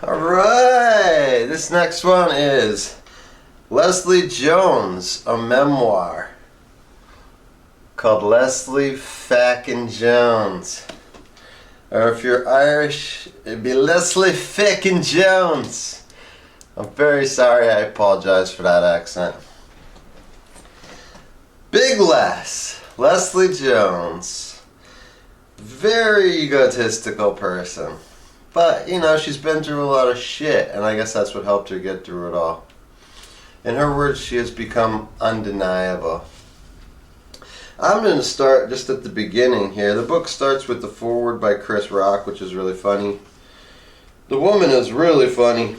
Alright, this next one is Leslie Jones, a memoir called Leslie Fackin' Jones. Or if you're Irish, it'd be Leslie Fackin' Jones. I'm very sorry, I apologize for that accent. Big Leslie Jones. Very egotistical person. But, you know, she's been through a lot of shit, and I guess that's what helped her get through it all. In her words, she has become undeniable. I'm going to start just at the beginning here. The book starts with the foreword by Chris Rock, which is really funny. The woman is really funny.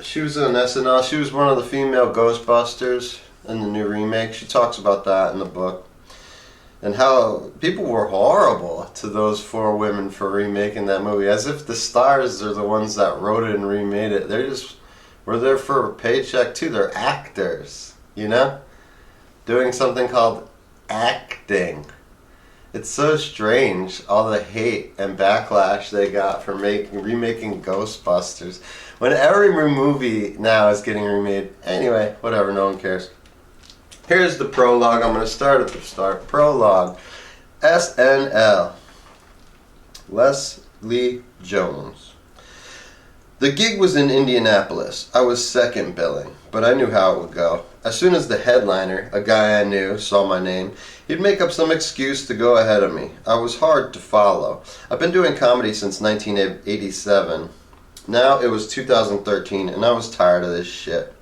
She was on SNL. She was one of the female Ghostbusters in the new remake. She talks about that in the book. And how people were horrible to those four women for remaking that movie. As if the stars are the ones that wrote it and remade it. They just were there for a paycheck too. They're actors, you know? Doing something called acting. It's so strange, all the hate and backlash they got for remaking Ghostbusters. When every movie now is getting remade. Anyway, whatever, no one cares. Here's the prologue. I'm going to start at the start. Prologue. SNL. Leslie Jones. The gig was in Indianapolis. I was second billing, but I knew how it would go. As soon as the headliner, a guy I knew, saw my name, he'd make up some excuse to go ahead of me. I was hard to follow. I've been doing comedy since 1987. Now it was 2013, and I was tired of this shit.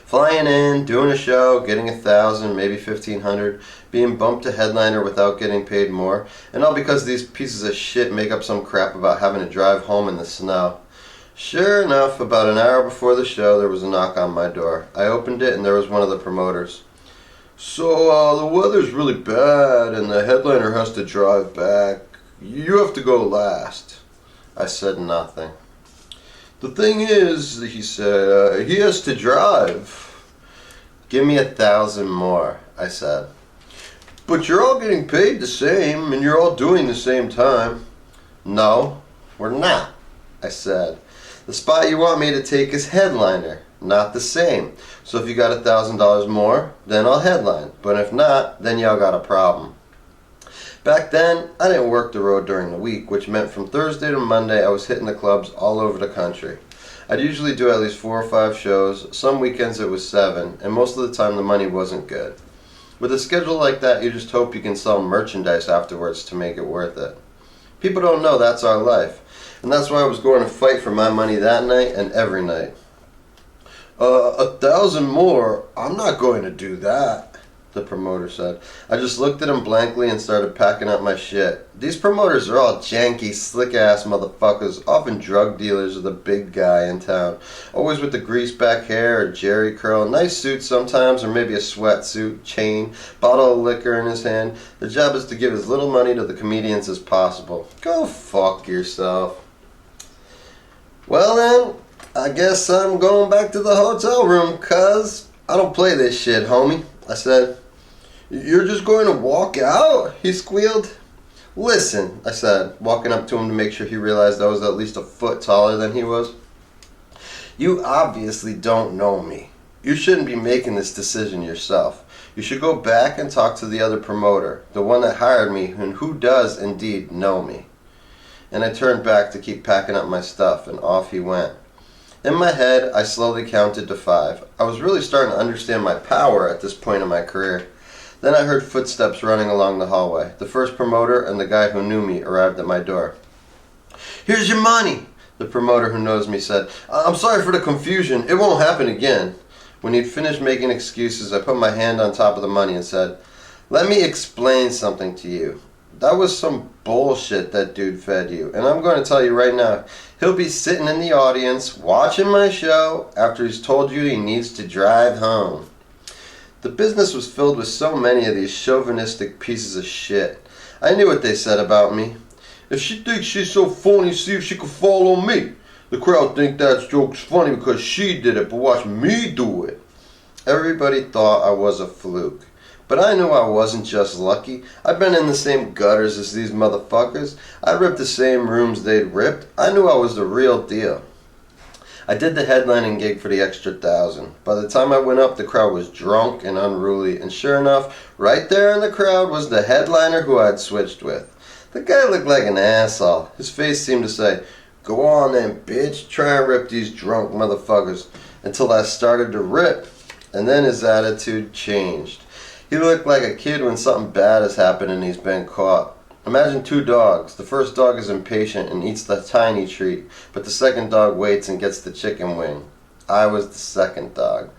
Flying in, doing a show, getting 1,000, maybe 1,500, being bumped to headliner without getting paid more, and all because these pieces of shit make up some crap about having to drive home in the snow. Sure enough, about an hour before the show, there was a knock on my door. I opened it, and there was one of the promoters. So, the weather's really bad, and the headliner has to drive back. You have to go last. I said nothing. The thing is, he said, he has to drive. Give me 1,000 more, I said. But you're all getting paid the same, and you're all doing the same time. No, we're not, I said. The spot you want me to take is headliner, not the same. So if you got $1,000 more, then I'll headline. But if not, then y'all got a problem. Back then, I didn't work the road during the week, which meant from Thursday to Monday I was hitting the clubs all over the country. I'd usually do at least 4 or 5 shows, some weekends it was 7, and most of the time the money wasn't good. With a schedule like that, you just hope you can sell merchandise afterwards to make it worth it. People don't know that's our life, and that's why I was going to fight for my money that night and every night. 1,000 more? I'm not going to do that, the promoter said. I just looked at him blankly and started packing up my shit. These promoters are all janky, slick-ass motherfuckers, often drug dealers or the big guy in town. Always with the grease-back hair or jerry curl, nice suit sometimes, or maybe a sweatsuit, chain, bottle of liquor in his hand. Their job is to give as little money to the comedians as possible. Go fuck yourself. Well then, I guess I'm going back to the hotel room, cuz I don't play this shit, homie, I said. You're just going to walk out? He squealed. Listen, I said, walking up to him to make sure he realized I was at least a foot taller than he was. You obviously don't know me. You shouldn't be making this decision yourself. You should go back and talk to the other promoter, the one that hired me and who does indeed know me. And I turned back to keep packing up my stuff, and off he went. In my head, I slowly counted to 5. I was really starting to understand my power at this point in my career. Then I heard footsteps running along the hallway. The first promoter and the guy who knew me arrived at my door. Here's your money, the promoter who knows me said. I'm sorry for the confusion. It won't happen again. When he'd finished making excuses, I put my hand on top of the money and said, let me explain something to you. That was some bullshit that dude fed you. And I'm going to tell you right now, he'll be sitting in the audience watching my show after he's told you he needs to drive home. The business was filled with so many of these chauvinistic pieces of shit. I knew what they said about me. If she thinks she's so funny, see if she can fall on me. The crowd think that joke's funny because she did it, but watch me do it. Everybody thought I was a fluke. But I knew I wasn't just lucky. I'd been in the same gutters as these motherfuckers. I ripped the same rooms they'd ripped. I knew I was the real deal. I did the headlining gig for the extra 1,000. By the time I went up, the crowd was drunk and unruly, and sure enough, right there in the crowd was the headliner who I'd switched with. The guy looked like an asshole. His face seemed to say, "Go on then, bitch, try and rip these drunk motherfuckers," until I started to rip, and then his attitude changed. He looked like a kid when something bad has happened and he's been caught. Imagine two dogs. The first dog is impatient and eats the tiny treat, but the second dog waits and gets the chicken wing. I was the second dog.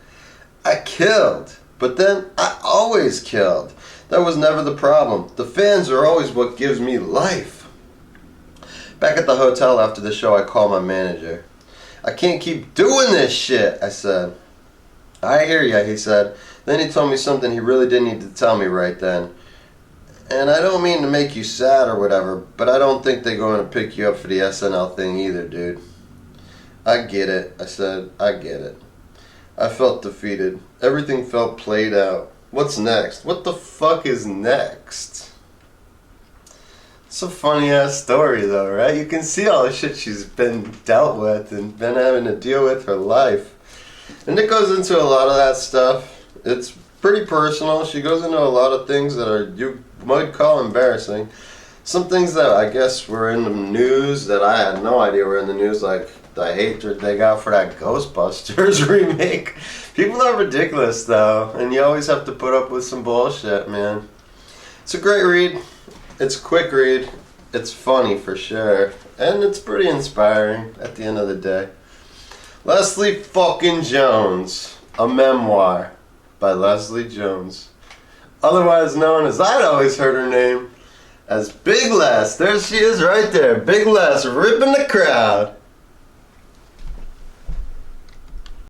I killed, but then I always killed. That was never the problem. The fans are always what gives me life. Back at the hotel after the show, I called my manager. "I can't keep doing this shit," I said. "I hear ya," he said. Then he told me something he really didn't need to tell me right then. "And I don't mean to make you sad or whatever, but I don't think they're going to pick you up for the SNL thing either, dude." "I get it," I said. "I get it." I felt defeated. Everything felt played out. What's next? What the fuck is next? It's a funny ass story though, right? You can see all the shit she's been dealt with and been having to deal with her life. And it goes into a lot of that stuff. It's pretty personal. She goes into a lot of things that are, you might call, embarrassing. Some things that I guess were in the news that I had no idea were in the news, like the hatred they got for that Ghostbusters remake. People are ridiculous though, and you always have to put up with some bullshit, man. It's a great read. It's a quick read. It's funny for sure. And it's pretty inspiring at the end of the day. Leslie fucking Jones. A memoir by Leslie Jones. Otherwise known as, I'd always heard her name as Big Les. There she is right there. Big Les ripping the crowd.